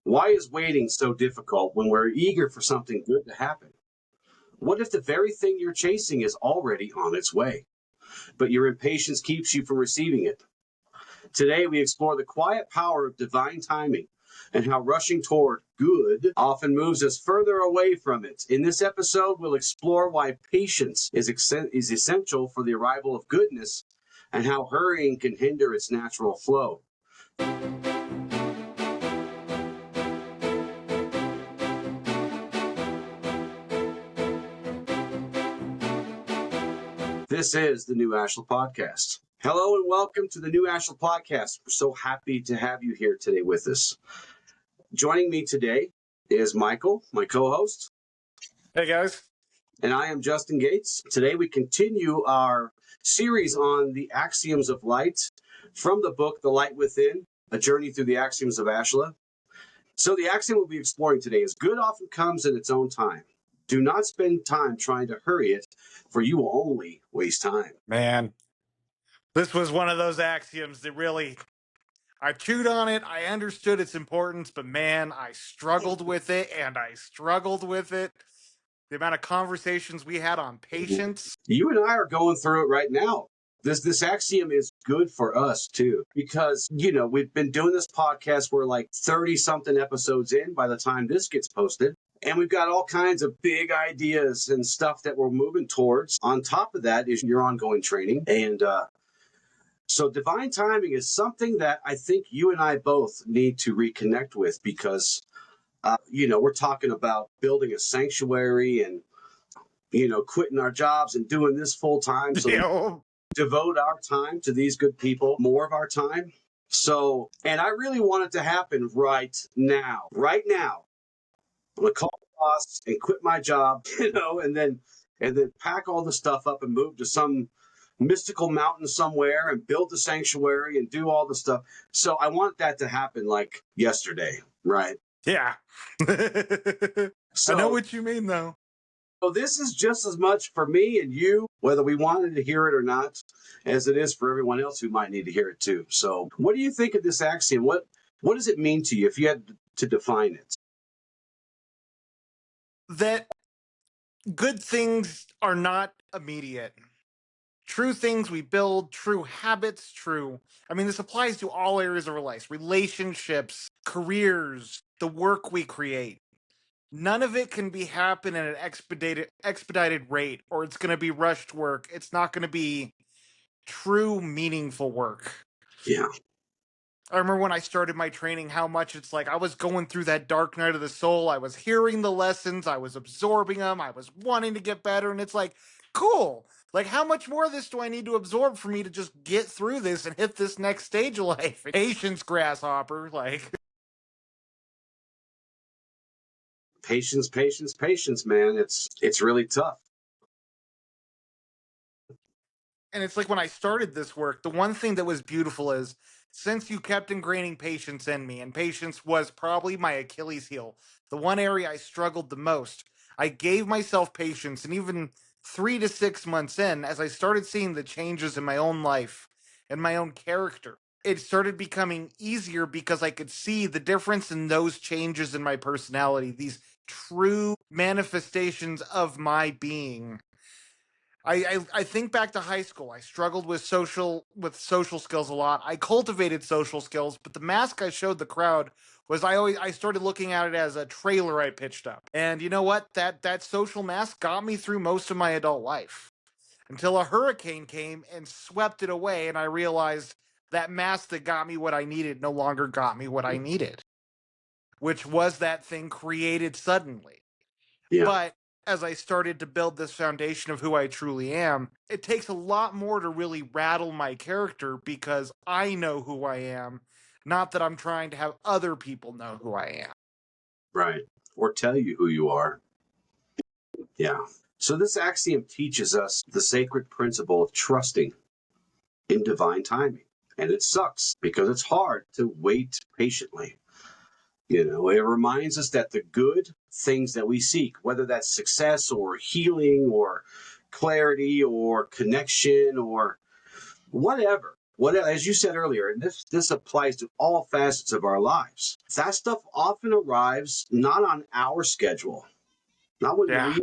Why is waiting so difficult when we're eager for something good to happen? What if the very thing you're chasing is already on its way, but your impatience keeps you from receiving it? Today, we explore the quiet power of divine timing and how rushing toward good often moves us further away from it. In this episode, we'll explore why patience is essential for the arrival of goodness and how hurrying can hinder its natural flow. This is the new Ashla Podcast. Hello and welcome to the new Ashla Podcast. We're so happy to have you here today with us. Joining me today is Michael, my co-host. Hey, guys. And I am Justin Gates. Today we continue our series on the Axioms of Light from the book The Light Within, A Journey Through the Axioms of Ashla. So the axiom we'll be exploring today is good often comes in its own time. Do not spend time trying to hurry it, for you will only waste time. Man, this was one of those axioms that really, I chewed on it, I understood its importance, but man, I struggled with it, and I struggled with it. The amount of conversations we had on patience. You and I are going through it right now. This axiom is good for us, too, because, we've been doing this podcast. We're like 30-something episodes in by the time this gets posted. And we've got all kinds of big ideas and stuff that we're moving towards. On top of that is your ongoing training. And so divine timing is something that I think you and I both need to reconnect with because, we're talking about building a sanctuary and, quitting our jobs and doing this full time. So devote our time to these good people, more of our time. So, and I really want it to happen right now. I'm going to call the boss and quit my job, and then pack all the stuff up and move to some mystical mountain somewhere and build the sanctuary and do all the stuff. So I want that to happen like yesterday, right? Yeah. So, I know what you mean, though. So this is just as much for me and you, whether we wanted to hear it or not, as it is for everyone else who might need to hear it too. So what do you think of this axiom? What does it mean to you if you had to define it? That good things are not immediate. True things we build, true habits, this applies to all areas of our lives, relationships, careers, the work we create. None of it can happen at an expedited rate, or it's going to be rushed work. It's not going to be true, meaningful work. Yeah. I remember when I started my training, how much it's like I was going through that dark night of the soul. I was hearing the lessons. I was absorbing them. I was wanting to get better. And it's like, cool. Like, how much more of this do I need to absorb for me to just get through this and hit this next stage of life? Patience, grasshopper. Like, patience, man. It's really tough. And it's like when I started this work, the one thing that was beautiful is since you kept ingraining patience in me, and patience was probably my Achilles heel, the one area I struggled the most, I gave myself patience. And even 3 to 6 months in, as I started seeing the changes in my own life and my own character, it started becoming easier because I could see the difference in those changes in my personality, these true manifestations of my being. I think back to high school. I struggled with social skills a lot. I cultivated social skills, but the mask I showed the crowd was I started looking at it as a trailer I pitched up. And you know what? That social mask got me through most of my adult life. Until a hurricane came and swept it away, and I realized that mask that got me what I needed no longer got me what I needed. Which was that thing created suddenly. Yeah. But as I started to build this foundation of who I truly am, it takes a lot more to really rattle my character because I know who I am, not that I'm trying to have other people know who I am. Right. Or tell you who you are. Yeah. So this axiom teaches us the sacred principle of trusting in divine timing. And it sucks because it's hard to wait patiently. It reminds us that the good things that we seek, whether that's success or healing or clarity or connection or whatever, What, as you said earlier, and this applies to all facets of our lives. That stuff often arrives not on our schedule, not when Yeah. we,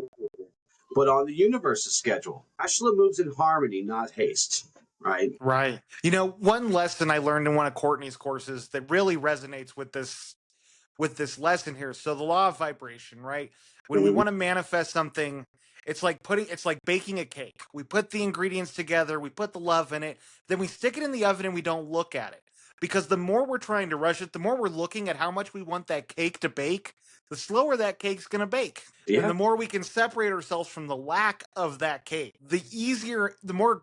but on the universe's schedule. Ashla moves in harmony, not haste. Right? Right. You know, one lesson I learned in one of Courtney's courses that really resonates with this lesson here. So the law of vibration, right? When we Mm-hmm. want to manifest something, it's like baking a cake. We put the ingredients together, we put the love in it, then we stick it in the oven and we don't look at it. Because the more we're trying to rush it, the more we're looking at how much we want that cake to bake, the slower that cake's going to bake. And Yeah. the more we can separate ourselves from the lack of that cake, the more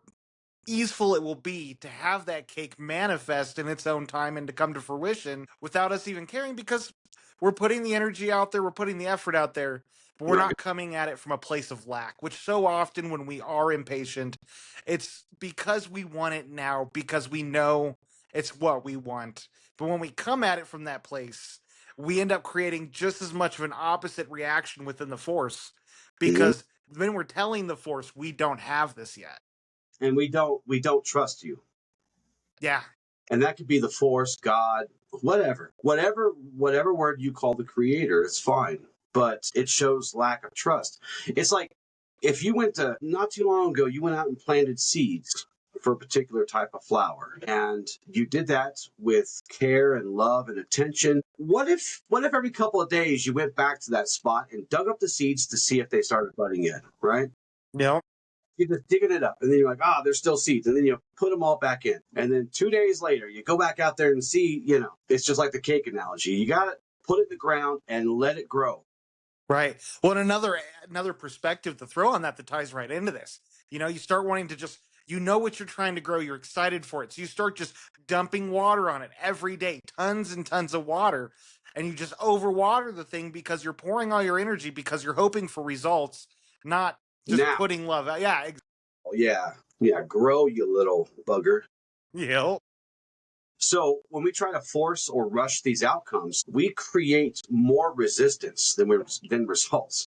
easeful it will be to have that cake manifest in its own time and to come to fruition without us even caring, because we're putting the energy out there, we're putting the effort out there, but we're Right. not coming at it from a place of lack, which so often when we are impatient, it's because we want it now, because we know it's what we want. But when we come at it from that place, we end up creating just as much of an opposite reaction within the force, Mm-hmm. because when we're telling the force we don't have this yet. And we don't trust you. Yeah. And that could be the force, God, whatever word you call the creator, it's fine. But it shows lack of trust. It's like if you went to, not too long ago, you went out and planted seeds for a particular type of flower, and you did that with care and love and attention. What if every couple of days you went back to that spot and dug up the seeds to see if they started budding in, right? Yep. You're just digging it up, and then you're like, there's still seeds, and then you put them all back in, and then 2 days later you go back out there and see, it's just like the cake analogy. You got to put it in the ground and let it grow. Right. Well, and another perspective to throw on that ties right into this. You start wanting to just what you're trying to grow, you're excited for it. So you start just dumping water on it every day, tons and tons of water, and you just overwater the thing because you're pouring all your energy because you're hoping for results, not just Now, putting love out. Yeah. yeah, grow, you little bugger. Yeah. So when we try to force or rush these outcomes, we create more resistance than results.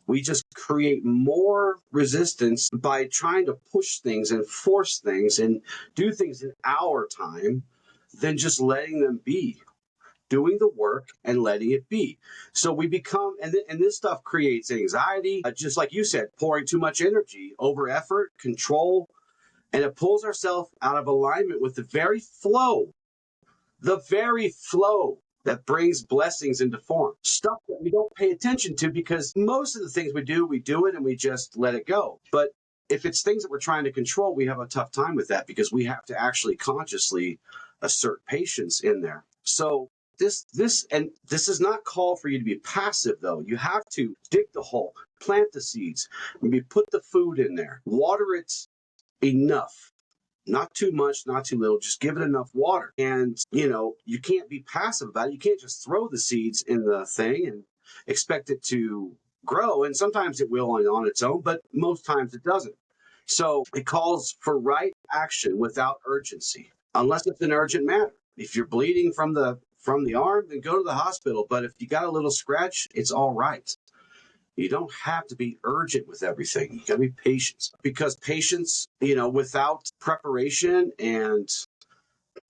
We just create more resistance by trying to push things and force things and do things in our time than just letting them be, doing the work and letting it be. So we become, and this stuff creates anxiety, just like you said, pouring too much energy, over effort, control, and it pulls ourselves out of alignment with the very flow that brings blessings into form. Stuff that we don't pay attention to because most of the things we do it and we just let it go. But if it's things that we're trying to control, we have a tough time with that because we have to actually consciously assert patience in there. So this is not call for you to be passive, though. You have to dig the hole, plant the seeds, maybe put the food in there, water it enough. Not too much, not too little, just give it enough water. And, you can't be passive about it. You can't just throw the seeds in the thing and expect it to grow. And sometimes it will on its own, but most times it doesn't. So it calls for right action without urgency, unless it's an urgent matter. If you're bleeding from the arm, then go to the hospital. But if you got a little scratch, it's all right. You don't have to be urgent with everything. You got to be patient, because patience, without preparation, and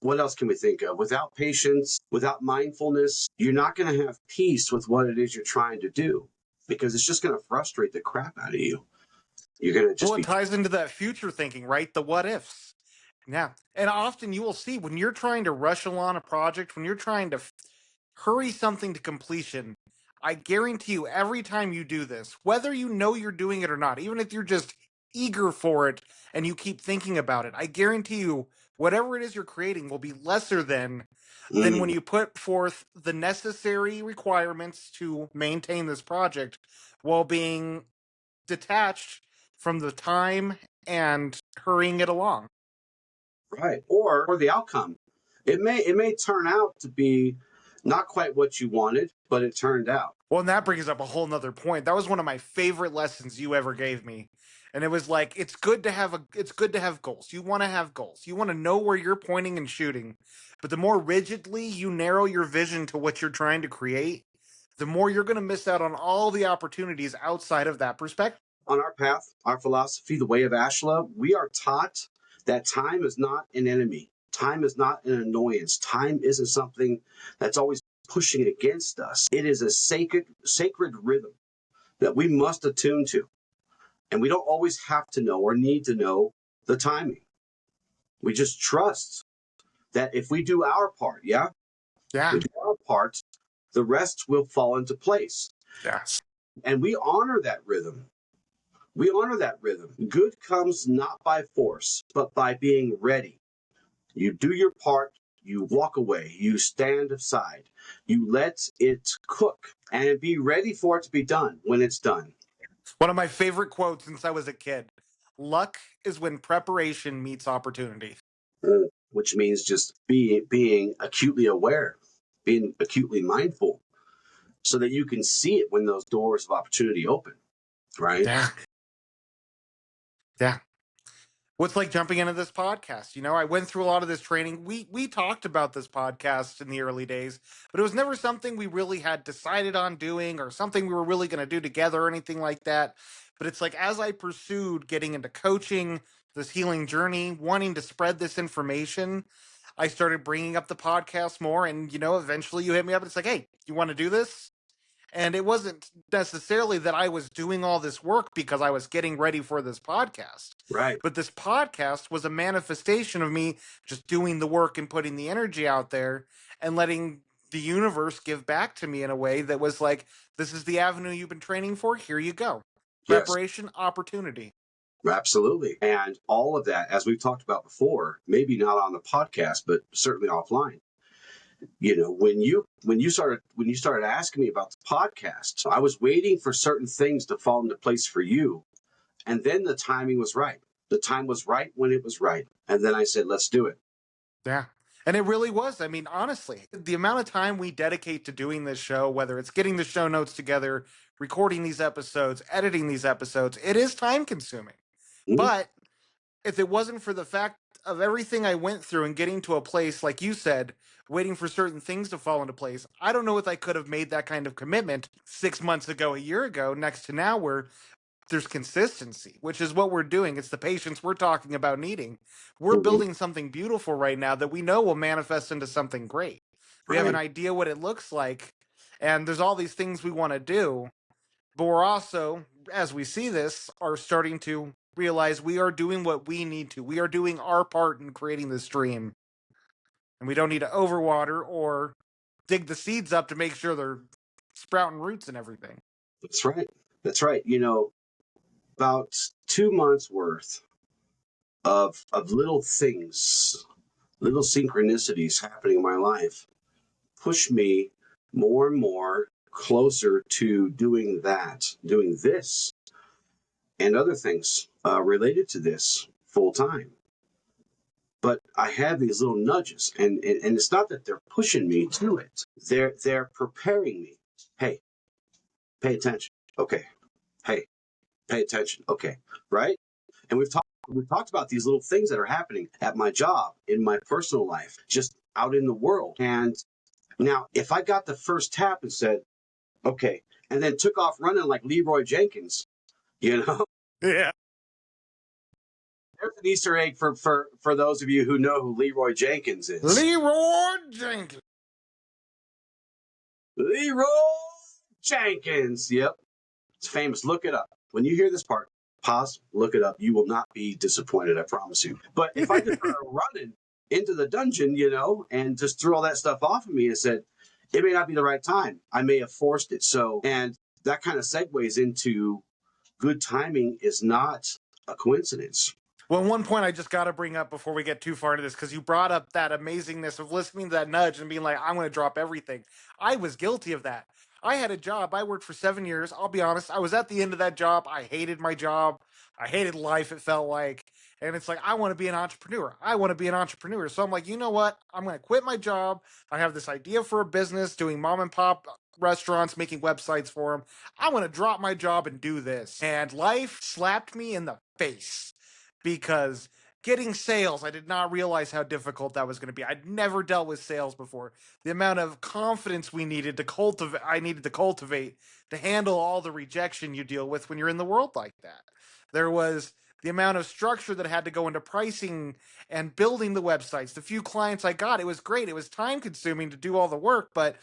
what else can we think of? Without patience, without mindfulness, you're not going to have peace with what it is you're trying to do, because it's just going to frustrate the crap out of you. You're going to just Well, it be. ties into that future thinking, right? The what ifs. Yeah. And often you will see when you're trying to rush along a project, when you're trying to hurry something to completion, I guarantee you every time you do this, whether you know you're doing it or not, even if you're just eager for it and you keep thinking about it, I guarantee you whatever it is you're creating will be lesser than when you put forth the necessary requirements to maintain this project while being detached from the time and hurrying it along. Right. Or the outcome. It may turn out to be not quite what you wanted, but it turned out. Well, and that brings up a whole nother point. That was one of my favorite lessons you ever gave me. And it was like, it's good to have goals. You want to have goals. You want to know where you're pointing and shooting. But the more rigidly you narrow your vision to what you're trying to create, the more you're going to miss out on all the opportunities outside of that perspective. On our path, our philosophy, the way of Ashla, we are taught that time is not an enemy. Time is not an annoyance. Time isn't something that's always pushing against us. It is a sacred rhythm that we must attune to. And we don't always have to know or need to know the timing. We just trust that if we do our part, we do our part, the rest will fall into place. Yes. And we honor that rhythm. We honor that rhythm. Good comes not by force, but by being ready. You do your part, you walk away, you stand aside, you let it cook, and be ready for it to be done when it's done. One of my favorite quotes since I was a kid. Luck is when preparation meets opportunity. Which means just being acutely aware, being acutely mindful, so that you can see it when those doors of opportunity open, right? Yeah. Yeah. What's like jumping into this podcast? You know, I went through a lot of this training. We talked about this podcast in the early days, but it was never something we really had decided on doing or something we were really going to do together or anything like that. But it's like as I pursued getting into coaching, this healing journey, wanting to spread this information, I started bringing up the podcast more. And, you know, eventually you hit me up and it's like, hey, you want to do this? And it wasn't necessarily that I was doing all this work because I was getting ready for this podcast. Right. But this podcast was a manifestation of me just doing the work and putting the energy out there and letting the universe give back to me in a way that was like, this is the avenue you've been training for. Here you go. Yes. Preparation, opportunity. Absolutely. And all of that, as we've talked about before, maybe not on the podcast, but certainly offline. You know, when you started asking me about the podcast, I was waiting for certain things to fall into place for you. And then the timing was right. The time was right when it was right. And then I said, let's do it. Yeah. And it really was. I mean, honestly, the amount of time we dedicate to doing this show, whether it's getting the show notes together, recording these episodes, editing these episodes, it is time consuming. Mhm. But if it wasn't for the fact of everything I went through and getting to a place, like you said, waiting for certain things to fall into place, I don't know if I could have made that kind of commitment 6 months ago, a year ago, next to now, where there's consistency, which is what we're doing. It's the patience we're talking about needing. We're building something beautiful right now that we know will manifest into something great. We have an idea what it looks like, and there's all these things we want to do, but we're also, as we see this, are starting to realize we are doing what we need to. We are doing our part in creating this dream. And we don't need to overwater or dig the seeds up to make sure they're sprouting roots and everything. That's right. That's right. You know, about 2 months worth of little things, little synchronicities happening in my life push me more and more closer to doing this and other things related to this full time. But I have these little nudges, and it's not that they're pushing me to it. They're preparing me. Hey, pay attention. Okay. Hey, pay attention. Okay. Right? And we've talked about these little things that are happening at my job, in my personal life, just out in the world. And now, if I got the first tap and said, okay, and then took off running like Leroy Jenkins, you know, Yeah. there's an Easter egg for those of you who know who Leroy Jenkins is. Leroy Jenkins. Leroy Jenkins. Yep. It's famous. Look it up. When you hear this part, pause, look it up. You will not be disappointed, I promise you. But if I just started running into the dungeon, you know, and just threw all that stuff off of me and said, it may not be the right time, I may have forced it. So, and that kind of segues into good timing is not a coincidence. Well, one point I just got to bring up before we get too far into this, because you brought up that amazingness of listening to that nudge and being like, I'm going to drop everything. I was guilty of that. I had a job. I worked for 7 years. I'll be honest. I was at the end of that job. I hated my job. I hated life, it felt like. And it's like, I want to be an entrepreneur. I want to be an entrepreneur. So I'm like, you know what? I'm going to quit my job. I have this idea for a business doing mom and pop restaurants, making websites for them. I want to drop my job and do this. And life slapped me in the face because getting sales, I did not realize how difficult that was going to be. I'd never dealt with sales before. The amount of confidence we needed to cultivate, I needed to cultivate to handle all the rejection you deal with when you're in the world like that. There was the amount of structure that had to go into pricing and building the websites, the few clients I got, it was great. It was time consuming to do all the work, but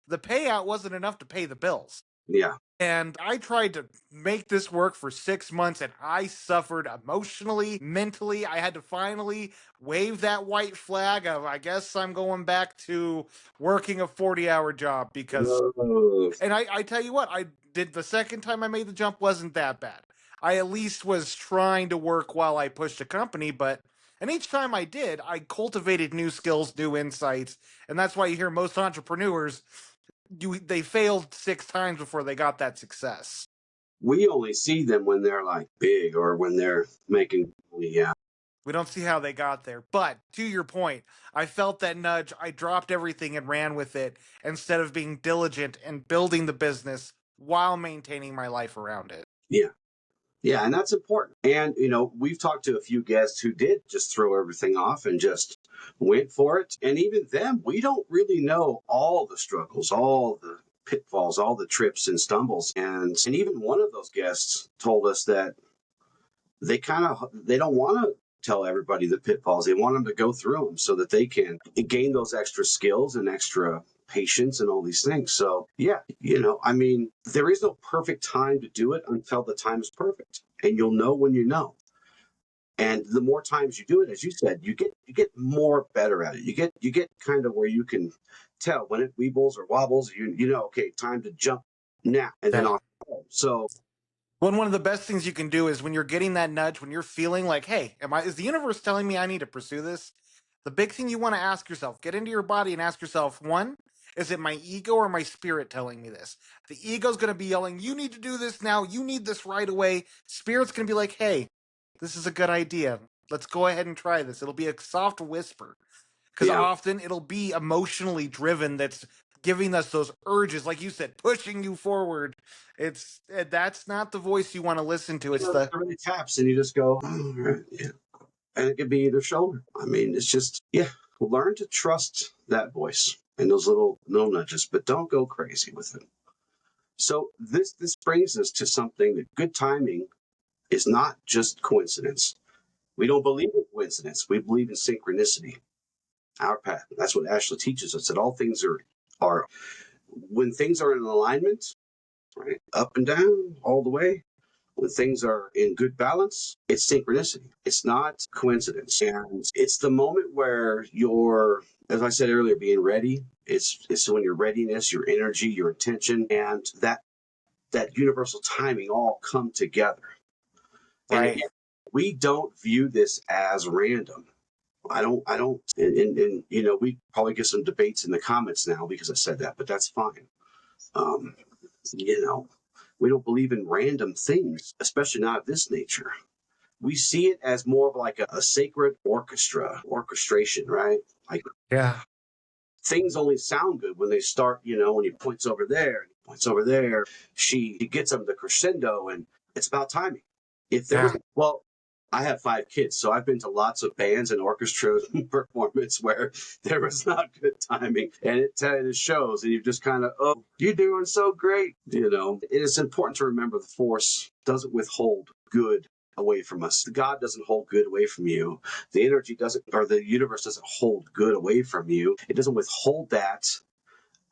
the payout wasn't enough to pay the bills. Yeah. And I tried to make this work for 6 months and I suffered emotionally, mentally. I had to finally wave that white flag of, I guess I'm going back to working a 40-hour job because, Oh, and I tell you what, I did the second time I made the jump wasn't that bad. I at least was trying to work while I pushed a company, and each time I did, I cultivated new skills, new insights. And that's why you hear most entrepreneurs they failed 6 times before they got that success. we only see them when they're like big or when they're making money. Yeah. We don't see how they got there. But to your point, I felt that nudge. I dropped everything and ran with it instead of being diligent and building the business while maintaining my life around it. Yeah. Yeah, and that's important. And, we've talked to a few guests who did just throw everything off and just went for it. And even them, we don't really know all the struggles, all the pitfalls, all the trips and stumbles. And even one of those guests told us that they don't want to tell everybody the pitfalls. They want them to go through them so that they can gain those extra skills and extra patience and all these things. So yeah, there is no perfect time to do it until the time is perfect, and you'll know when you know. And the more times you do it, as you said, you get more better at it. You get kind of where you can tell when it weebles or wobbles. Okay, time to jump now, and then off. So Well, one of the best things you can do is when you're getting that nudge, when you're feeling like, hey, is the universe telling me I need to pursue this? The big thing you want to ask yourself, get into your body and ask yourself, one, is it my ego or my spirit telling me this? The ego's going to be yelling, you need to do this now. You need this right away. Spirit's going to be like, hey, this is a good idea. Let's go ahead and try this. It'll be a soft whisper because yeah, often it'll be emotionally driven that's giving us those urges, like you said, pushing you forward. That's not the voice you want to listen to. It's it the really taps, and you just go, oh, right, yeah. And it could be either shoulder. I mean, it's just, yeah, learn to trust that voice and those little nudges, but don't go crazy with it. So this brings us to something that good timing is not just coincidence. We don't believe in coincidence. We believe in synchronicity, our path. That's what Ashla teaches us, that all things are when things are in alignment, right, up and down, all the way, when things are in good balance, it's synchronicity. It's not coincidence. And it's the moment where you're, as I said earlier, being ready. It's when your readiness, your energy, your intention, and that universal timing all come together. And right. again, we don't view this as random. I don't, and we probably get some debates in the comments now because I said that, but that's fine. Um, we don't believe in random things, especially not of this nature. We see it as more of like a sacred orchestration, right? Like Yeah. things only sound good when they start, when he points over there, he points over there, she gets them the crescendo, and it's about timing. If there was, Yeah. well, I have 5 kids, so I've been to lots of bands and orchestra performance where there was not good timing, and it shows, and you just kind of, oh, you're doing so great, It is important to remember the force doesn't withhold good away from us. God doesn't hold good away from you. The energy doesn't, or the universe doesn't hold good away from you. It doesn't withhold that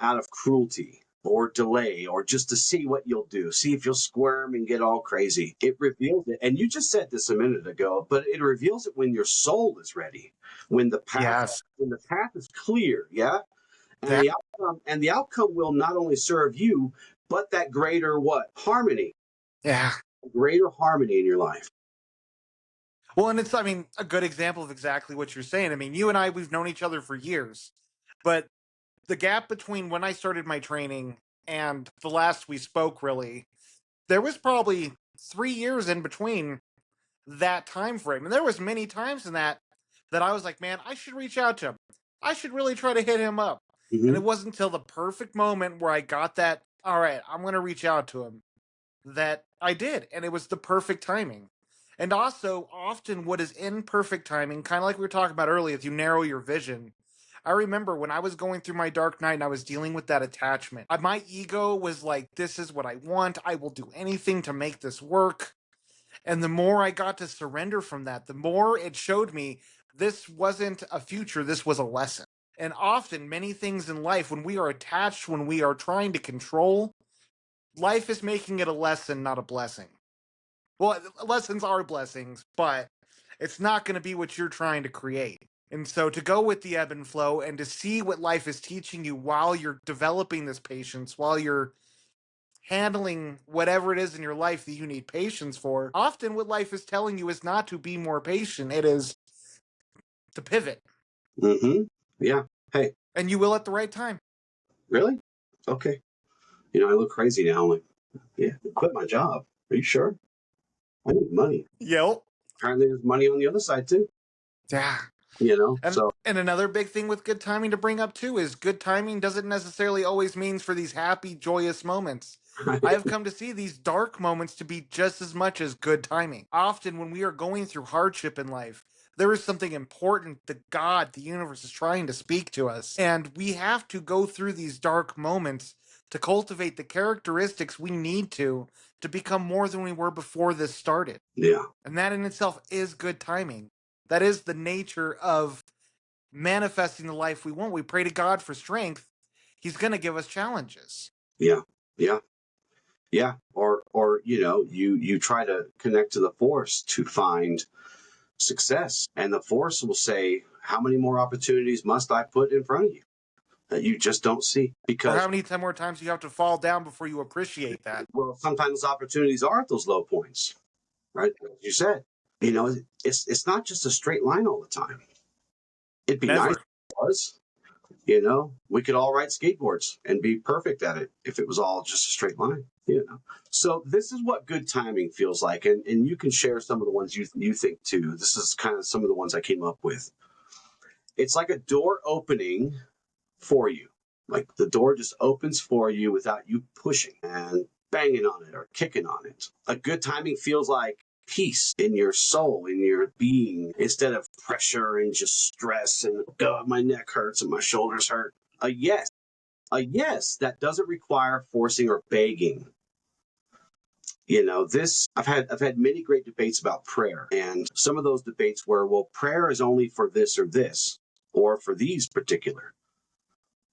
out of cruelty or delay or just to see what you'll do, see if you'll squirm and get all crazy. It reveals it. And you just said this a minute ago, but it reveals it when your soul is ready, when the path Yes. is clear, yeah? And That. the outcome will not only serve you, but that greater what? Harmony. Yeah. Greater harmony in your life. Well, and it's, I mean, a good example of exactly what you're saying. I mean, you and I, we've known each other for years, but the gap between when I started my training and the last we spoke, really, there was probably 3 years in between that time frame. And there was many times in that I was like, man, I should reach out to him. I should really try to hit him up. And Mm-hmm. it wasn't until the perfect moment where I got that, all right, I'm going to reach out to him, that I did. And it was the perfect timing. And also, often what is imperfect timing, kind of like we were talking about earlier, if you narrow your vision. I remember when I was going through my dark night and I was dealing with that attachment. My ego was like, this is what I want. I will do anything to make this work. And the more I got to surrender from that, the more it showed me this wasn't a future, this was a lesson. And often, many things in life, when we are attached, when we are trying to control, life is making it a lesson, not a blessing. Well, lessons are blessings, but it's not going to be what you're trying to create. And so to go with the ebb and flow and to see what life is teaching you while you're developing this patience, while you're handling whatever it is in your life that you need patience for, often what life is telling you is not to be more patient, it is to pivot. Mm-hmm. Yeah. Hey. And you will at the right time. Really? Okay. I look crazy now. I'm like, yeah, quit my job. Are you sure? I need money. Yep. Apparently there's money on the other side too. Yeah. So. And another big thing with good timing to bring up too is good timing doesn't necessarily always mean for these happy, joyous moments. I have come to see these dark moments to be just as much as good timing. Often when we are going through hardship in life, there is something important that God, the universe, is trying to speak to us. And we have to go through these dark moments to cultivate the characteristics we need to become more than we were before this started. Yeah. And that in itself is good timing. That is the nature of manifesting the life we want. We pray to God for strength. He's going to give us challenges. Yeah. Yeah. Yeah. Or you try to connect to the force to find success, and the force will say, how many more opportunities must I put in front of you that you just don't see? Or Because, how many more times you have to fall down before you appreciate that? well, sometimes opportunities are at those low points, right? As you said, it's not just a straight line all the time. It'd be nice if Never. it was. We could all ride skateboards and be perfect at it if it was all just a straight line. So this is what good timing feels like, and you can share some of the ones you think too. This is kind of some of the ones I came up with. It's like a door opening for you. Like the door just opens for you without you pushing and banging on it or kicking on it. A good timing feels like peace in your soul, in your being, instead of pressure and just stress and, God, my neck hurts and my shoulders hurt. A yes that doesn't require forcing or begging. I've had many great debates about prayer, and some of those debates were, well, prayer is only for this or this, or for these particular.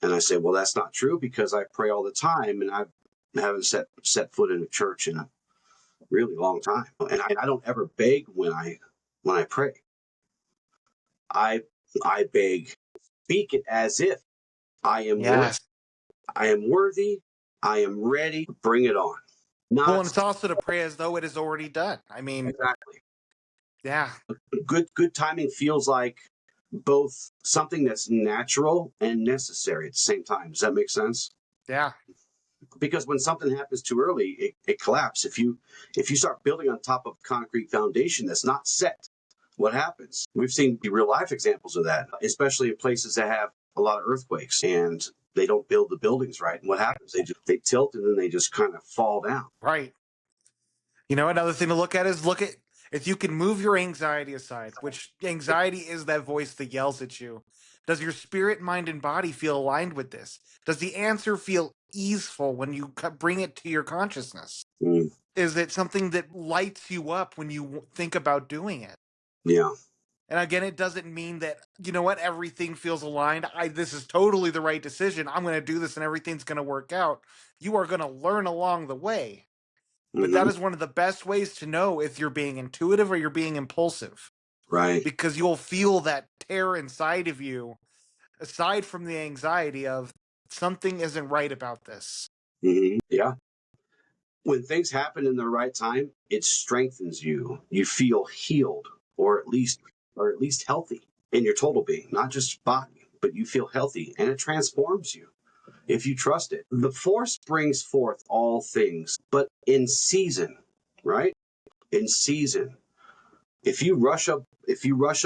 And I say, well, that's not true, because I pray all the time, and I haven't set foot in a church in a really long time. And I don't ever beg when I pray. I beg, speak it as if I am Yes. I am worthy, I am ready, bring it on. Well, and it's also to pray as though it is already done. I mean, Exactly. Yeah. Good timing feels like both something that's natural and necessary at the same time. Does that make sense? Yeah. Because when something happens too early, it collapses. If you start building on top of a concrete foundation that's not set, what happens? We've seen real life examples of that, especially in places that have a lot of earthquakes, and they don't build the buildings right. And what happens? They tilt, and then they just kind of fall down. Right. Another thing to look at is if you can move your anxiety aside, which anxiety is that voice that yells at you. Does your spirit, mind, and body feel aligned with this? Does the answer feel easeful when you bring it to your consciousness? Mm. Is it something that lights you up when you think about doing it? Yeah. And again, it doesn't mean that, everything feels aligned. This is totally the right decision. I'm going to do this and everything's going to work out. You are going to learn along the way. But that is one of the best ways to know if you're being intuitive or you're being impulsive. Right. Because you'll feel that tear inside of you, aside from the anxiety of something isn't right about this. Mm-hmm. Yeah. When things happen in the right time, it strengthens you. You feel healed, or at least healthy in your total being, not just body, but you feel healthy, and it transforms you if you trust it. The force brings forth all things, but in season, right? In season. If you rush a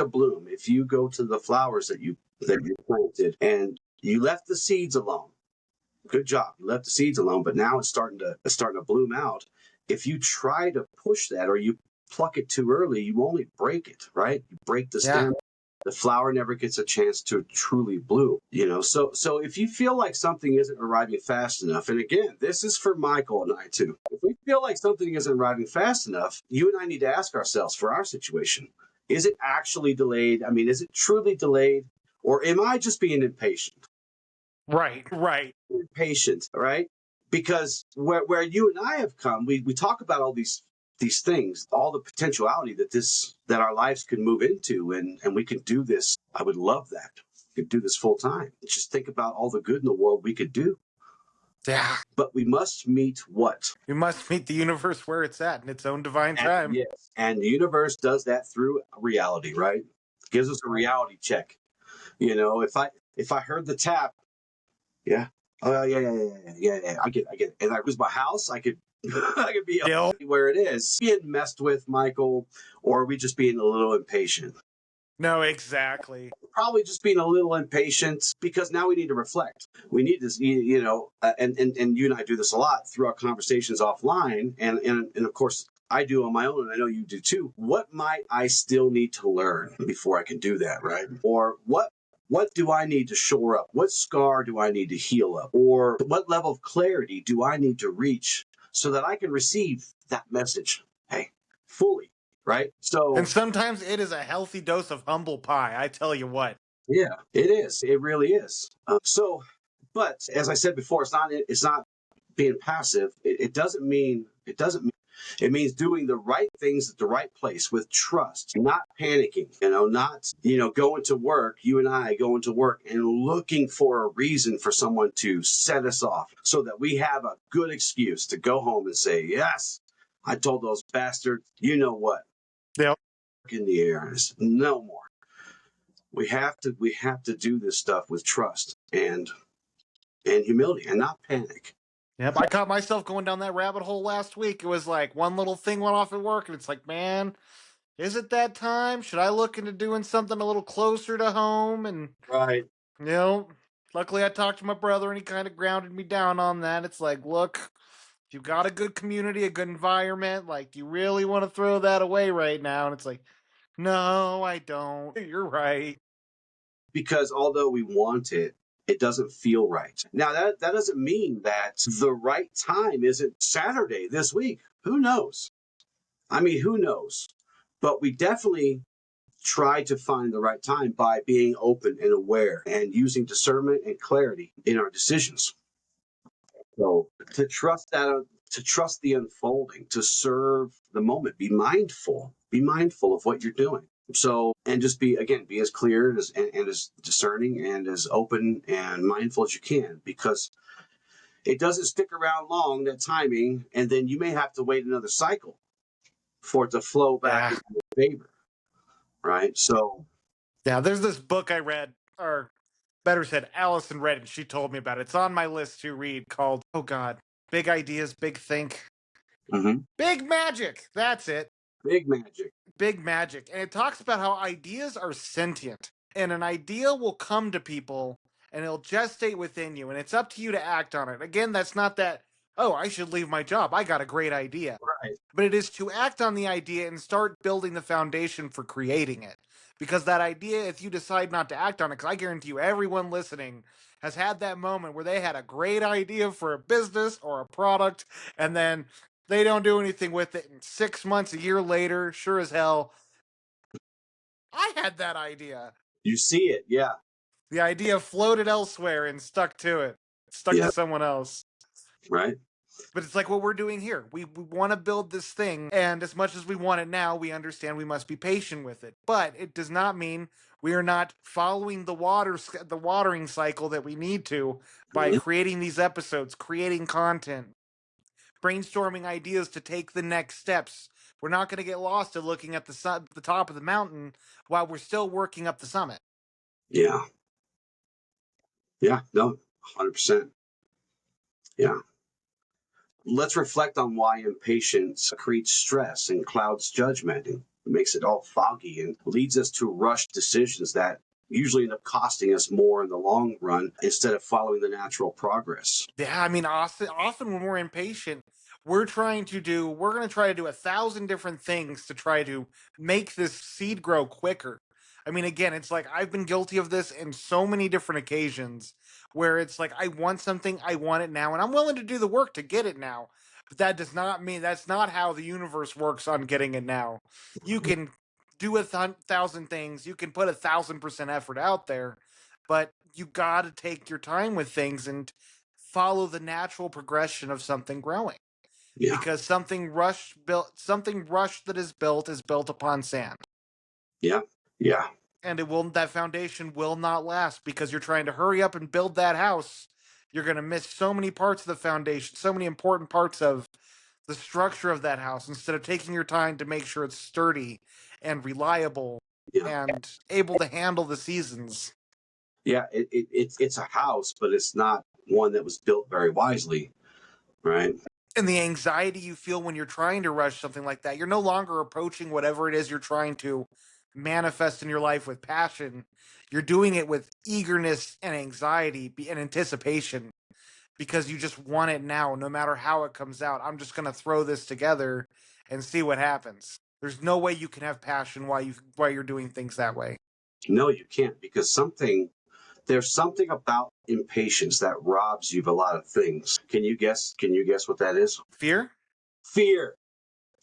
bloom, if you go to the flowers that you planted and you left the seeds alone, good job. You left the seeds alone, but now it's starting to bloom out. If you try to push that or you pluck it too early, you only break it, right? You break the stem, The flower never gets a chance to truly bloom, So if you feel like something isn't arriving fast enough, and again, this is for Michael and I too. If we feel like something isn't arriving fast enough, you and I need to ask ourselves for our situation. Is it actually delayed? I mean, is it truly delayed? Or am I just being impatient? Right. Impatient, right? Because where you and I have come, we talk about all these things, all the potentiality that our lives could move into, and we can do this. I would love that. We could do this full time. Just think about all the good in the world we could do. Yeah. But we must meet what? We must meet the universe where it's at in its own divine time. Yes. And the universe does that through reality, right? Gives us a reality check. If I heard the tap, yeah. Oh yeah. I get it. And I lose my house, I could be where it is. Being messed with, Michael, or are we just being a little impatient? No, exactly. Probably just being a little impatient because now we need to reflect. We need this, and you and I do this a lot through our conversations offline, and of course I do on my own, and I know you do too. What might I still need to learn before I can do that, right? Or what do I need to shore up? What scar do I need to heal up? Or what level of clarity do I need to reach so that I can receive that message, hey, fully, right? And sometimes it is a healthy dose of humble pie, I tell you what. Yeah, it is. It really is. But as I said before, it's not being passive. It doesn't mean. It means doing the right things at the right place with trust, not panicking, not, going to work, you and I going to work and looking for a reason for someone to set us off so that we have a good excuse to go home and say, yes, I told those bastards, you know what? Yep. In the air, no more. We have to do this stuff with trust and humility and not panic. Yep, I caught myself going down that rabbit hole last week. It was like one little thing went off at work, and it's like, man, is it that time? Should I look into doing something a little closer to home? And Right. Luckily I talked to my brother, and he kind of grounded me down on that. It's like, look, if you've got a good community, a good environment, like, do you really want to throw that away right now? And it's like, no, I don't. You're right. Because although we want it, it doesn't feel right. Now, that doesn't mean that the right time isn't Saturday this week. Who knows? I mean, who knows? But we definitely try to find the right time by being open and aware and using discernment and clarity in our decisions. So to trust the unfolding, to serve the moment, be mindful of what you're doing. So, and just be as clear and as discerning and as open and mindful as you can, because it doesn't stick around long, that timing, and then you may have to wait another cycle for it to flow back in your favor. Right. So, yeah, there's this book I read, or better said, Allison read it. She told me about it. It's on my list to read, called, oh God, Big Ideas, Big Think. Big Magic. That's it. Big Magic. Big Magic. And it talks about how ideas are sentient. And an idea will come to people and it'll gestate within you. And it's up to you to act on it. Again, that's not that, oh, I should leave my job. I got a great idea. Right. But it is to act on the idea and start building the foundation for creating it. Because that idea, if you decide not to act on it, because I guarantee you everyone listening has had that moment where they had a great idea for a business or a product, and then they don't do anything with it. And 6 months, a year later, sure as hell, I had that idea. You see it, yeah. The idea floated elsewhere and stuck to it. Stuck to someone else. Right. But it's like what we're doing here. We want to build this thing, and as much as we want it now, we understand we must be patient with it. But it does not mean we are not following the watering cycle that we need to by creating these episodes, creating content, brainstorming ideas to take the next steps. We're not going to get lost in looking at the top of the mountain while we're still working up the summit. Yeah. Yeah, no, 100%. Yeah. Let's reflect on why impatience creates stress and clouds judgment and makes it all foggy and leads us to rushed decisions that usually end up costing us more in the long run instead of following the natural progress. Yeah, I mean, often when we're impatient, we're going to try to do 1,000 different things to try to make this seed grow quicker. I mean, again, it's like I've been guilty of this in so many different occasions where it's like I want something, I want it now, and I'm willing to do the work to get it now. But that does not mean that's not how the universe works on getting it now. You can do 1,000 things, you can put 1,000% effort out there, but you got to take your time with things and follow the natural progression of something growing. Yeah. Because something rushed that is built upon sand, Yeah. Yeah. and that foundation will not last because you're trying to hurry up and build that house. You're going to miss so many parts of the foundation, so many important parts of the structure of that house, instead of taking your time to make sure it's sturdy and reliable Yeah. and able to handle the seasons. Yeah. It's a house, but it's not one that was built very wisely. Right. And the anxiety you feel when you're trying to rush something like that, you're no longer approaching whatever it is you're trying to manifest in your life with passion. You're doing it with eagerness and anxiety and anticipation because you just want it now, no matter how it comes out. I'm just going to throw this together and see what happens. There's no way you can have passion while you're doing things that way. No, you can't, because there's something about impatience that robs you of a lot of things. Can you guess? Can you guess what that is? Fear? Fear.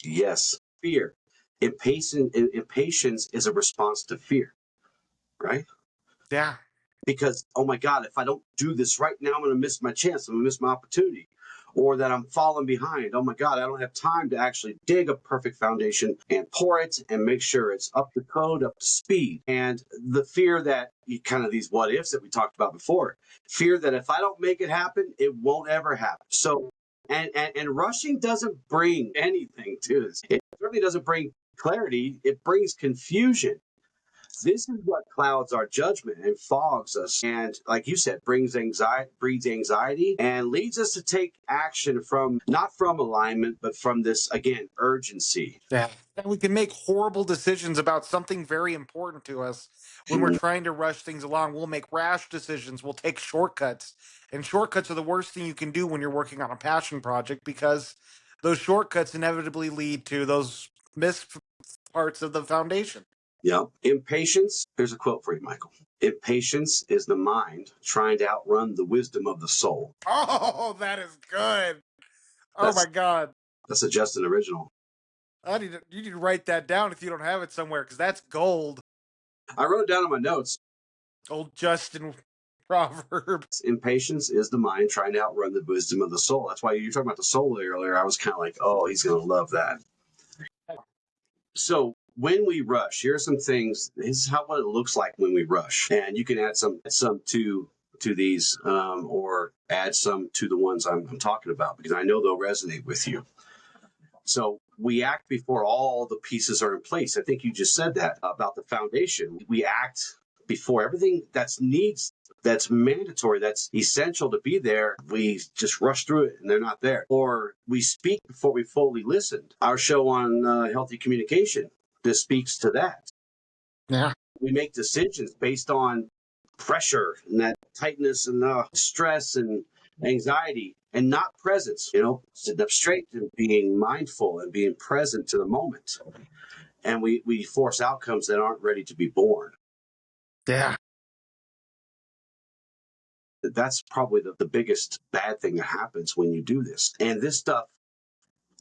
Yes, fear. Impatience is a response to fear, right? Yeah. Because, oh my God, if I don't do this right now, I'm going to miss my chance. I'm going to miss my opportunity. Or that I'm falling behind. Oh my God, I don't have time to actually dig a perfect foundation and pour it and make sure it's up to code, up to speed. And the fear that kind of these what ifs that we talked about before, fear that if I don't make it happen, it won't ever happen. So, and rushing doesn't bring anything to this. It certainly doesn't bring clarity. It brings confusion. This is what clouds our judgment and fogs us, and like you said, breeds anxiety, and leads us to take action from not from alignment, but from this again urgency. Yeah. And we can make horrible decisions about something very important to us when we're trying to rush things along. We'll make rash decisions. We'll take shortcuts. And shortcuts are the worst thing you can do when you're working on a passion project because those shortcuts inevitably lead to those missed parts of the foundation. Yeah, impatience. Here's a quote for you, Michael. Impatience is the mind trying to outrun the wisdom of the soul. Oh, that is good. Oh That's my God. that's a Justin original. You need to write that down if you don't have it somewhere because that's gold. I wrote it down in my notes. Old Justin proverb. Impatience is the mind trying to outrun the wisdom of the soul. That's why you were talking about the soul earlier. I was kind of like, oh, he's going to love that. So when we rush, here are some things. This is what it looks like when we rush, and you can add some to these, or add some to the ones I'm talking about, because I know they'll resonate with you. So we act before all the pieces are in place. I think you just said that about the foundation. We act before everything that's mandatory, that's essential to be there. We just rush through it and they're not there. Or we speak before we fully listened. Our show on healthy communication, this speaks to that. Yeah. We make decisions based on pressure and that tightness and stress and anxiety, and not presence, sitting up straight and being mindful and being present to the moment. And we force outcomes that aren't ready to be born. Yeah. That's probably the biggest bad thing that happens when you do this. And this stuff,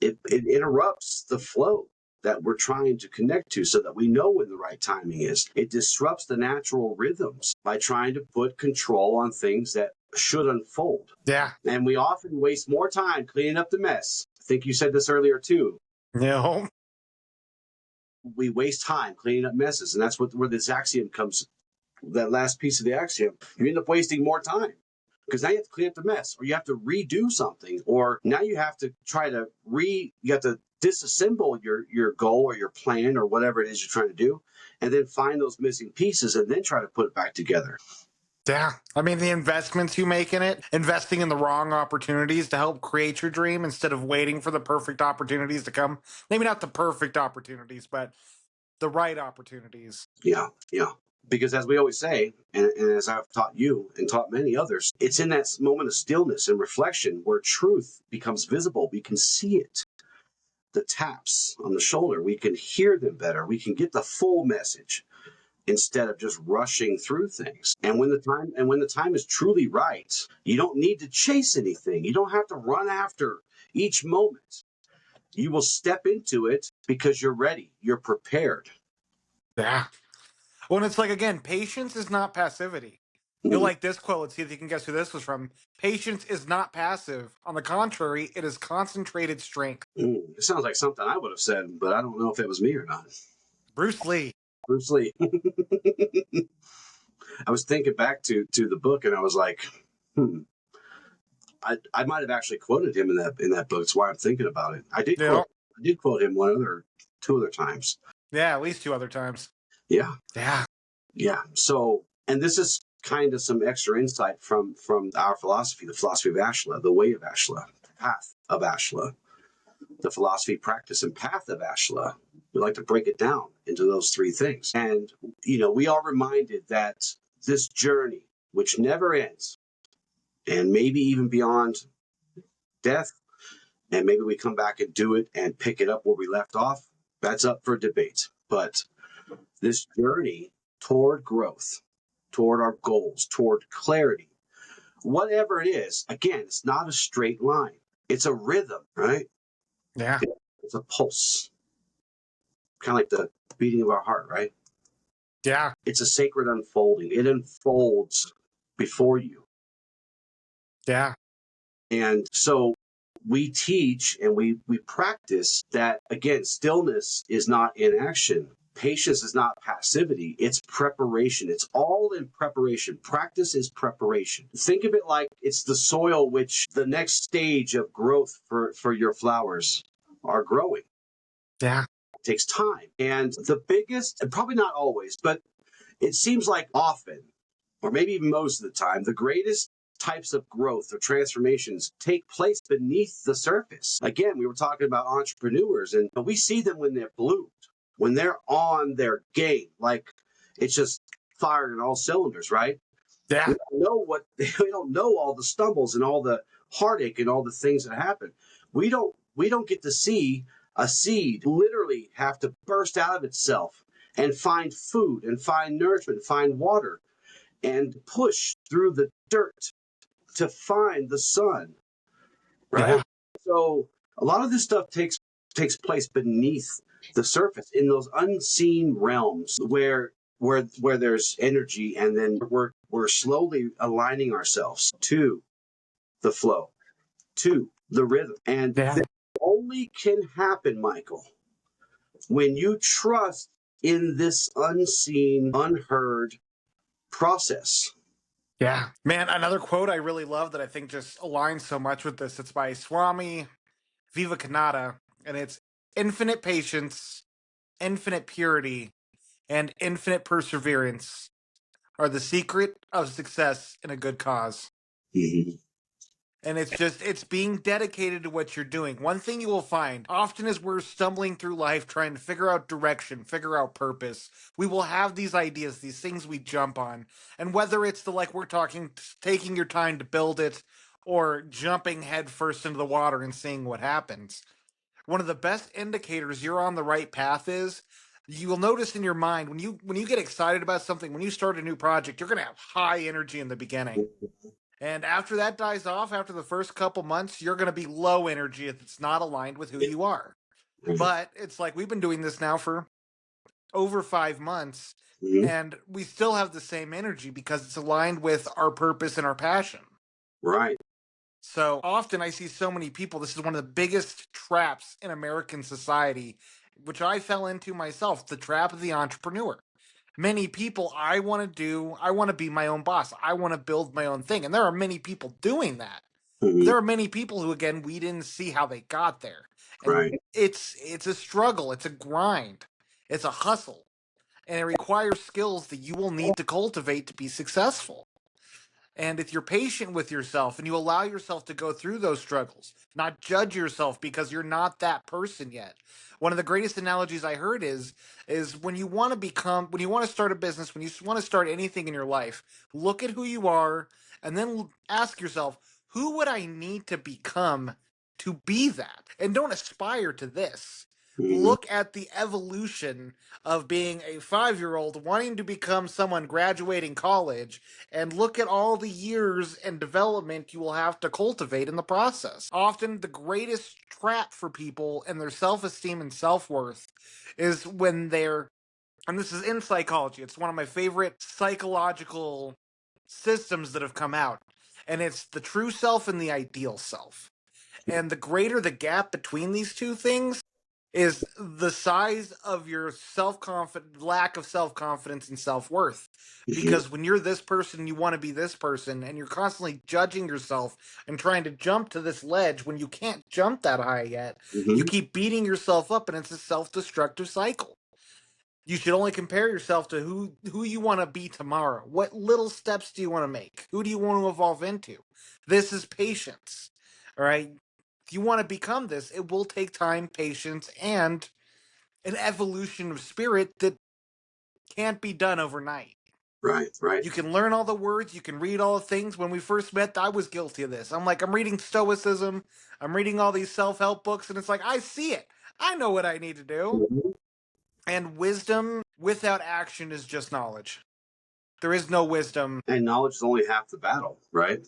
it interrupts the flow that we're trying to connect to so that we know when the right timing is. It disrupts the natural rhythms by trying to put control on things that should unfold. Yeah. And we often waste more time cleaning up the mess. I think you said this earlier too. No. We waste time cleaning up messes. And that's where this axiom comes, that last piece of the axiom. You end up wasting more time because now you have to clean up the mess, or you have to redo something, or now you have to you have to disassemble your goal or your plan or whatever it is you're trying to do, and then find those missing pieces and then try to put it back together. Yeah. I mean, the investments you make in it, investing in the wrong opportunities to help create your dream instead of waiting for the perfect opportunities to come. Maybe not the perfect opportunities, but the right opportunities. Yeah, yeah. Because as we always say, and as I've taught you and taught many others, it's in that moment of stillness and reflection where truth becomes visible. We can see it. The taps on the shoulder, we can hear them better. We can get the full message. instead of just rushing through things. And when the time is truly right, you don't need to chase anything. You don't have to run after each moment. You will step into it because you're ready. You're prepared. Yeah. Well, and it's like, again, patience is not passivity. You'll Mm, like this quote. Let's see if you can guess who this was from. Patience is not passive. On the contrary, it is concentrated strength. It sounds like something I would have said, but I don't know if it was me or not. Bruce Lee. Bruce Lee. I was thinking back to the book, and I was like, I might have actually quoted him in that book. That's why I'm thinking about it. I did quote him two other times. Yeah, at least 2 other times. Yeah. Yeah. Yeah. So, and this is kind of some extra insight from our philosophy, the philosophy of Ashla, the way of Ashla, the path of Ashla, the philosophy, practice, and path of Ashla. We like to break it down into those 3 things. And, we are reminded that this journey, which never ends, and maybe even beyond death, and maybe we come back and do it and pick it up where we left off, that's up for debate. But this journey toward growth, toward our goals, toward clarity, whatever it is, again, it's not a straight line. It's a rhythm, right? Yeah. It's a pulse, kind of like the beating of our heart, right? Yeah. It's a sacred unfolding. It unfolds before you. Yeah. And so we teach and we practice that, again, stillness is not inaction. Patience is not passivity. It's preparation. It's all in preparation. Practice is preparation. Think of it like it's the soil which the next stage of growth for your flowers are growing. Yeah. It takes time. And the biggest, and probably not always, but it seems like often, or maybe even most of the time, the greatest types of growth or transformations take place beneath the surface. Again, we were talking about entrepreneurs, and we see them when they're bloomed, when they're on their game, like it's just firing on all cylinders, right? Yeah. We don't know all the stumbles and all the heartache and all the things that happen. We don't get to see a seed literally have to burst out of itself and find food and find nourishment, find water, and push through the dirt to find the sun, right? Yeah. So a lot of this stuff takes place beneath the surface in those unseen realms where there's energy, and then we're slowly aligning ourselves to the flow, to the rhythm. And Yeah. that only can happen, Michael, when you trust in this unseen, unheard process. Yeah. Man, another quote I really love that I think just aligns so much with this. It's by Swami Vivekananda, and it's infinite patience, infinite purity, and infinite perseverance are the secret of success in a good cause. Mm-hmm. And it's being dedicated to what you're doing. One thing you will find often as we're stumbling through life trying to figure out direction, figure out purpose, we will have these ideas, these things we jump on. And whether it's like we're talking, taking your time to build it or jumping headfirst into the water and seeing what happens, one of the best indicators you're on the right path is you will notice in your mind when you get excited about something, when you start a new project, you're going to have high energy in the beginning. And after that dies off, after the first couple months, you're going to be low energy if it's not aligned with who you are. But it's like we've been doing this now for over 5 months, Mm-hmm. and we still have the same energy because it's aligned with our purpose and our passion. Right. So often I see so many people, this is one of the biggest traps in American society, which I fell into myself, the trap of the entrepreneur. Many people, I want to be my own boss. I want to build my own thing. And there are many people doing that. But Mm-hmm. there are many people who, again, we didn't see how they got there. And Right. it's a struggle. It's a grind. It's a hustle. And it requires skills that you will need to cultivate to be successful. And if you're patient with yourself and you allow yourself to go through those struggles, not judge yourself because you're not that person yet. One of the greatest analogies I heard is when you want to start a business, when you want to start anything in your life, look at who you are and then ask yourself, who would I need to become to be that? And don't aspire to this. Look at the evolution of being a 5-year-old wanting to become someone graduating college, and look at all the years and development you will have to cultivate in the process. Often, the greatest trap for people and their self esteem and self worth is when they're, and this is in psychology, it's one of my favorite psychological systems that have come out, and it's the true self and the ideal self. And the greater the gap between these two things is the size of your lack of self-confidence and self-worth. Mm-hmm. Because when you're this person, you want to be this person, and you're constantly judging yourself and trying to jump to this ledge when you can't jump that high yet, Mm-hmm. you keep beating yourself up, and it's a self-destructive cycle. You should only compare yourself to who you want to be tomorrow. What little steps do you want to make? Who do you want to evolve into? This is patience. All right. If you want to become this, it will take time, patience, and an evolution of spirit that can't be done overnight. Right, right. You can learn all the words, you can read all the things. When we first met, I was guilty of this. I'm reading Stoicism, I'm reading all these self-help books, and it's like, I see it. I know what I need to do. Mm-hmm. And wisdom without action is just knowledge. There is no wisdom. And knowledge is only half the battle, right?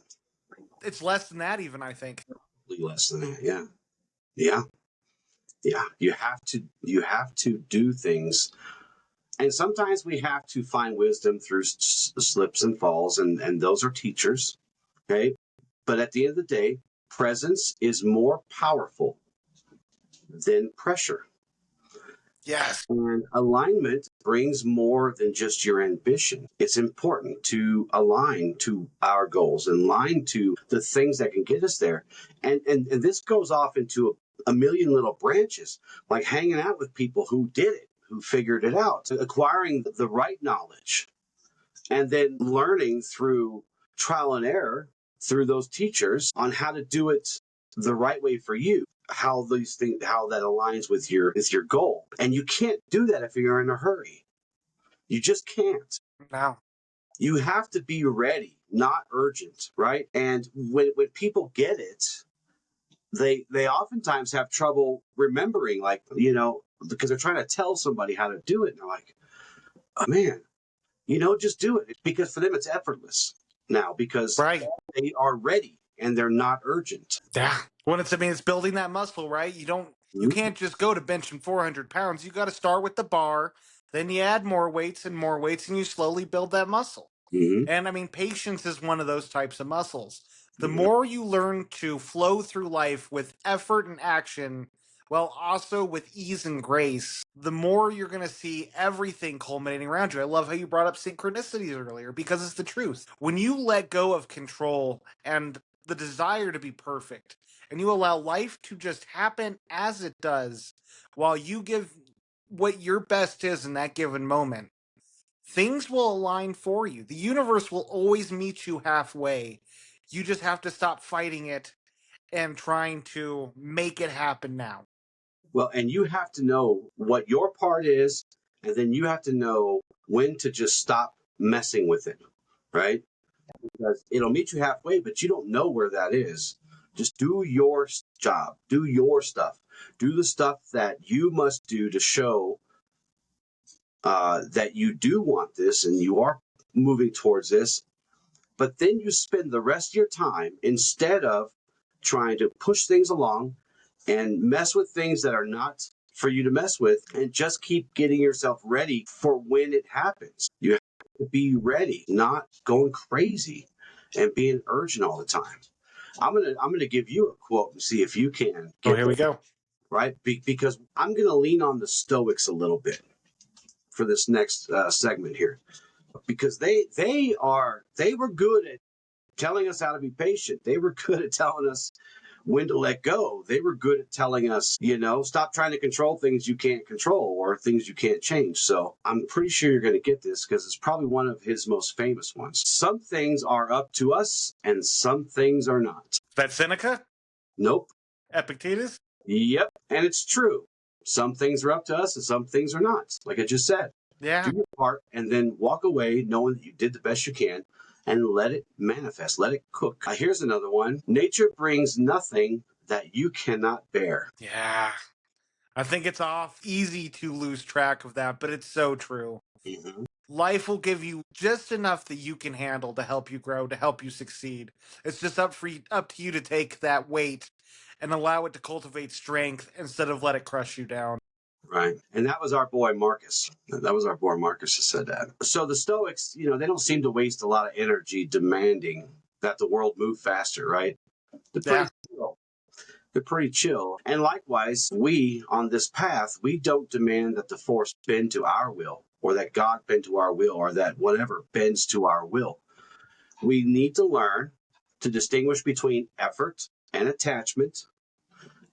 It's less than that, even, I think. Less than that, yeah. Yeah. Yeah. You have to do things. And sometimes we have to find wisdom through slips and falls, and those are teachers. Okay. But at the end of the day, presence is more powerful than pressure. Yes. And alignment brings more than just your ambition. It's important to align to our goals and align to the things that can get us there. And this goes off into a million little branches, like hanging out with people who did it, who figured it out, acquiring the right knowledge, and then learning through trial and error through those teachers on how to do it the right way for you, how these things, how that aligns with your goal. And you can't do that if you're in a hurry. You just can't. No. You have to be ready, not urgent, right? And when people get it, they oftentimes have trouble remembering, like, because they're trying to tell somebody how to do it, and they're like, oh, man, just do it. Because for them it's effortless now, because Right. they are ready and they're not urgent. Yeah. When it's building that muscle, right? You can't just go to benching 400 pounds. You got to start with the bar, then you add more weights, and you slowly build that muscle. Mm-hmm. And patience is one of those types of muscles. The Mm-hmm. more you learn to flow through life with effort and action, while also with ease and grace, the more you're going to see everything culminating around you. I love how you brought up synchronicities earlier, because it's the truth. When you let go of control and the desire to be perfect, and you allow life to just happen as it does, while you give what your best is in that given moment, things will align for you. The universe will always meet you halfway. You just have to stop fighting it and trying to make it happen now. Well, and you have to know what your part is, and then you have to know when to just stop messing with it, right? Because it'll meet you halfway, but you don't know where that is. Just do your job, do your stuff, do the stuff that you must do to show that you do want this and you are moving towards this. But then you spend the rest of your time, instead of trying to push things along and mess with things that are not for you to mess with, and just keep getting yourself ready for when it happens. You have to be ready, not going crazy and being urgent all the time. I'm gonna give you a quote and see if you can Oh, get here we go. right, because I'm gonna lean on the Stoics a little bit for this next segment here, because they were good at telling us how to be patient. They were good at telling us when to let go. They were good at telling us, stop trying to control things you can't control or things you can't change. So I'm pretty sure you're going to get this, because it's probably one of his most famous ones. Some things are up to us and some things are not. That Seneca? Nope. Epictetus? Yep. And it's true. Some things are up to us and some things are not. Like I just said, Yeah. do your part and then walk away knowing that you did the best you can, and let it manifest, let it cook. Here's another one. Nature brings nothing that you cannot bear. Yeah. I think it's easy to lose track of that, but it's so true. Mm-hmm. Life will give you just enough that you can handle to help you grow, to help you succeed. It's just up to you to take that weight and allow it to cultivate strength instead of let it crush you down. Right. And that was our boy Marcus. That was our boy Marcus who said that. So the Stoics, they don't seem to waste a lot of energy demanding that the world move faster, right? They're pretty chill. They're pretty chill. And likewise, we on this path, we don't demand that the force bend to our will, or that God bend to our will, or that whatever bends to our will. We need to learn to distinguish between effort and attachment,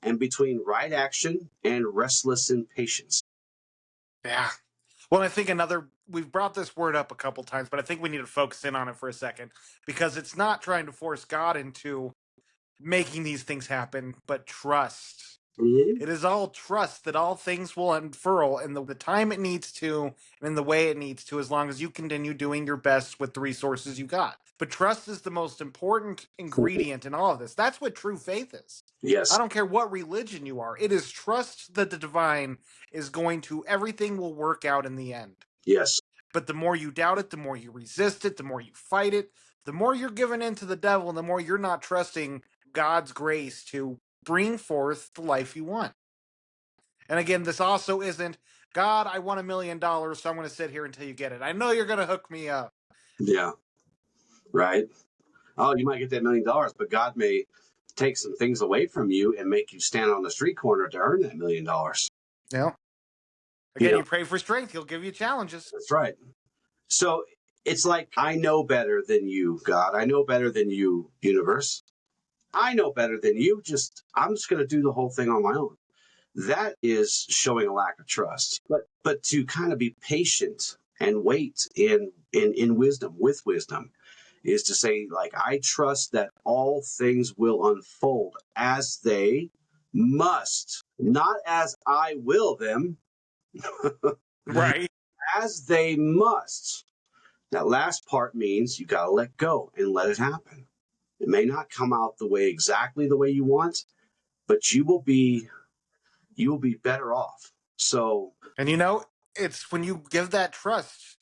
and between right action and restless impatience. Yeah. Well, I think we've brought this word up a couple times, but I think we need to focus in on it for a second because it's not trying to force God into making these things happen, but trust. Mm-hmm. It is all trust that all things will unfurl in the time it needs to and in the way it needs to, as long as you continue doing your best with the resources you got. But trust is the most important ingredient in all of this. That's what true faith is. Yes. I don't care what religion you are. It is trust that the divine is going to, everything will work out in the end. Yes. But the more you doubt it, the more you resist it, the more you fight it, the more you're giving in to the devil, and the more you're not trusting God's grace to bring forth the life you want. And again, this also isn't, God, I want $1 million, so I'm going to sit here until you get it. I know you're going to hook me up. Yeah. Right. Oh, you might get that $1 million, but God may take some things away from you and make you stand on the street corner to earn that $1 million. Yeah. Again, you pray for strength, he'll give you challenges. That's right. So it's like, I know better than you, God. I know better than you, universe. I know better than you. I'm just going to do the whole thing on my own. That is showing a lack of trust. But to kind of be patient and wait in wisdom, with wisdom, is to say, like, I trust that all things will unfold as they must, not as I will them, Right. as they must. That last part means you got to let go and let it happen. It may not come out exactly the way you want, but you will be better off. So, And it's when you give that trust,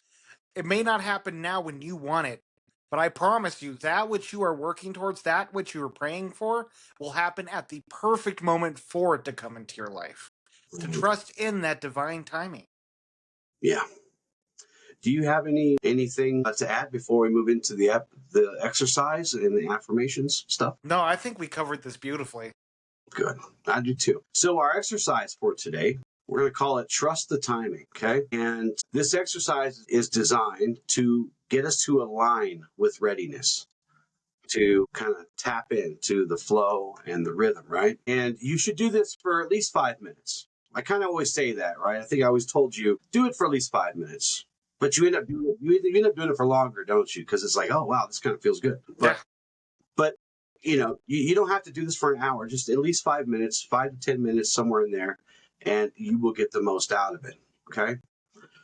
it may not happen now when you want it, but I promise you that which you are working towards, that which you are praying for, will happen at the perfect moment for it to come into your life. To trust in that divine timing. yeah. Do you have anything to add before we move into the exercise and the affirmations stuff? No, I think we covered this beautifully. Good. I do too. So our exercise for today, we're going to call it Trust the Timing, okay? And this exercise is designed to get us to align with readiness, to kind of tap into the flow and the rhythm, right? And you should do this for at least 5 minutes. I kind of always say that, right? I think I always told you, do it for at least 5 minutes. But you end up doing it for longer, don't you? Because it's like, oh wow, this kind of feels good. But you don't have to do this for an hour. Just at least 5 minutes, 5 to 10 minutes, somewhere in there, and you will get the most out of it. Okay.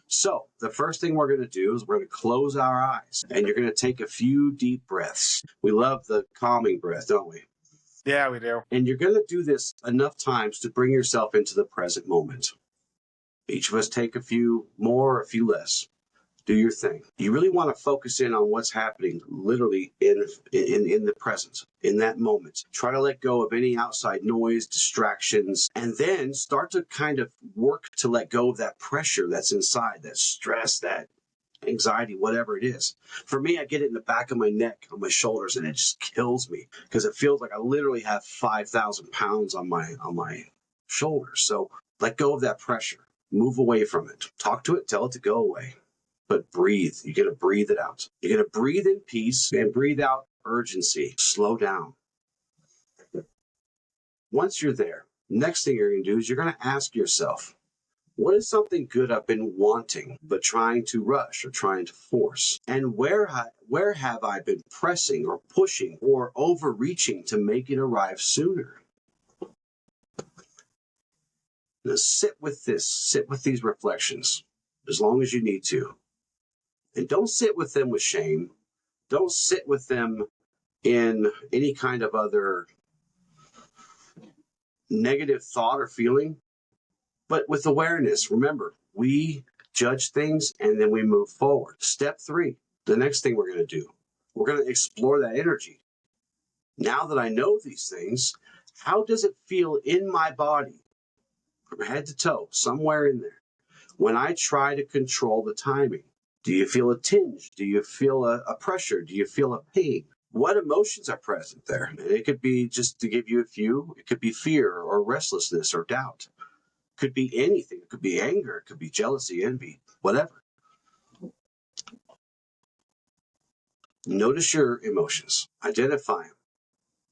So the first thing we're going to do is we're going to close our eyes, and you're going to take a few deep breaths. We love the calming breath, don't we? Yeah, we do. And you're going to do this enough times to bring yourself into the present moment. Each of us take a few more, a few less. Do your thing. You really want to focus in on what's happening literally in the present, in that moment. Try to let go of any outside noise, distractions, and then start to kind of work to let go of that pressure that's inside, that stress, that anxiety, whatever it is. For me, I get it in the back of my neck, on my shoulders, and it just kills me because it feels like I literally have 5,000 pounds on my shoulders. So let go of that pressure. Move away from it. Talk to it. Tell it to go away. But breathe. You're going to breathe it out. You're going to breathe in peace and breathe out urgency. Slow down. Once you're there, next thing you're going to do is you're going to ask yourself, what is something good I've been wanting, but trying to rush or trying to force? And where have I been pressing or pushing or overreaching to make it arrive sooner? Now sit with these reflections as long as you need to. And don't sit with them with shame. Don't sit with them in any kind of other negative thought or feeling. but with awareness. Remember, we judge things and then we move forward. Step 3, the next thing we're going to do, we're going to explore that energy. Now that I know these things, how does it feel in my body, from head to toe, somewhere in there, when I try to control the timing? Do you feel a tinge? Do you feel a pressure? Do you feel a pain? What emotions are present there? And it could be, just to give you a few, it could be fear or restlessness or doubt. It could be anything. It could be anger. It could be jealousy, envy, whatever. Notice your emotions. Identify them.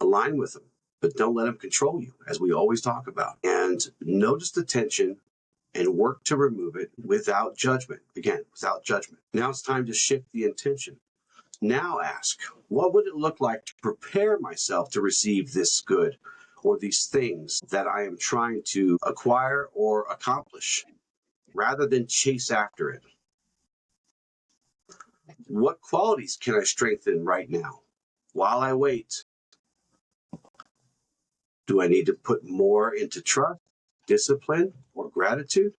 Align with them. But don't let them control you, as we always talk about. And notice the tension and work to remove it without judgment. Again, without judgment. Now it's time to shift the intention. Now ask, what would it look like to prepare myself to receive this good or these things that I am trying to acquire or accomplish, rather than chase after it? What qualities can I strengthen right now while I wait? Do I need to put more into trust, discipline, or gratitude?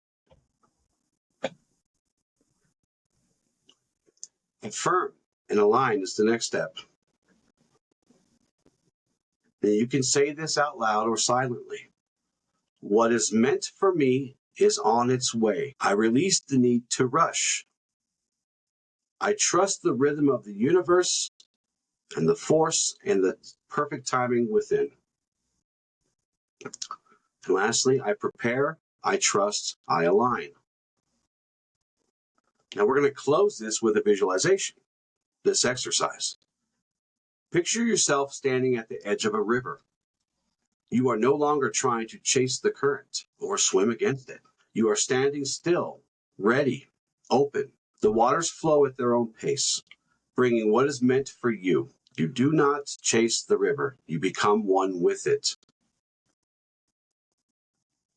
Affirm and align is the next step. And you can say this out loud or silently. What is meant for me is on its way. I release the need to rush. I trust the rhythm of the universe and the force and the perfect timing within. And lastly, I prepare, I trust, I align. Now we're going to close this with a visualization, this exercise. Picture yourself standing at the edge of a river. You are no longer trying to chase the current or swim against it. You are standing still, ready, open. The waters flow at their own pace, bringing what is meant for you. You do not chase the river. You become one with it.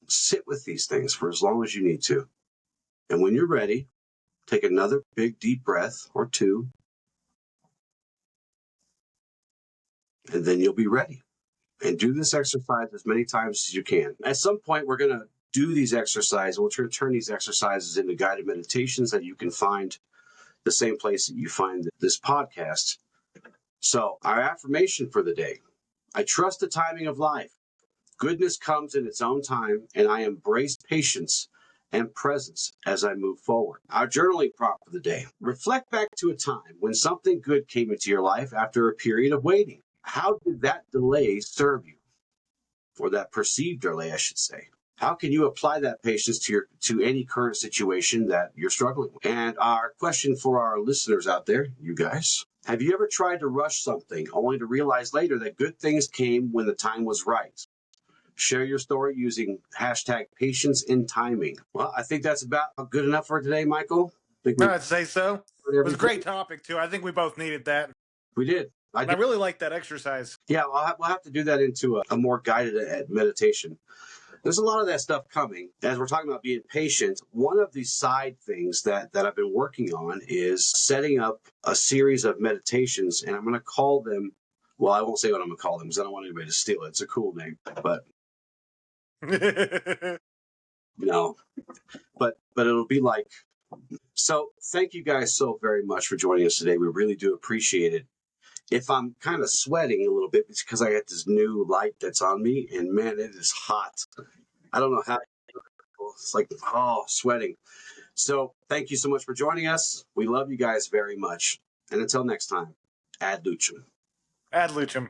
Sit with these things for as long as you need to. And when you're ready, take another big deep breath or two, and then you'll be ready. And do this exercise as many times as you can. At some point, we're going to do these exercises. We're going to turn these exercises into guided meditations that you can find the same place that you find this podcast. So, our affirmation for the day: I trust the timing of life. Goodness comes in its own time, and I embrace patience and presence as I move forward. Our journaling prompt for the day: reflect back to a time when something good came into your life after a period of waiting. How did that delay serve you? Or that perceived delay, I should say. How can you apply that patience to any current situation that you're struggling with? And our question for our listeners out there, you guys: have you ever tried to rush something only to realize later that good things came when the time was right? Share your story using hashtag patience in timing. Well, I think that's about good enough for today, Michael. I'd say so. It was a great topic, too. I think we both needed that. We did. I really like that exercise. Yeah, we'll have to do that into a more guided meditation. There's a lot of that stuff coming. As we're talking about being patient, one of the side things that I've been working on is setting up a series of meditations, and I'm going to call them, well, I won't say what I'm going to call them because I don't want anybody to steal it. It's a cool name, but no. But it'll be like, so thank you guys so very much for joining us today. We really do appreciate it. If I'm kind of sweating a little bit, it's because I got this new light that's on me, and man, it is hot. I don't know how. It's like, sweating. So thank you so much for joining us. We love you guys very much. And until next time, ad lucem. Ad lucem.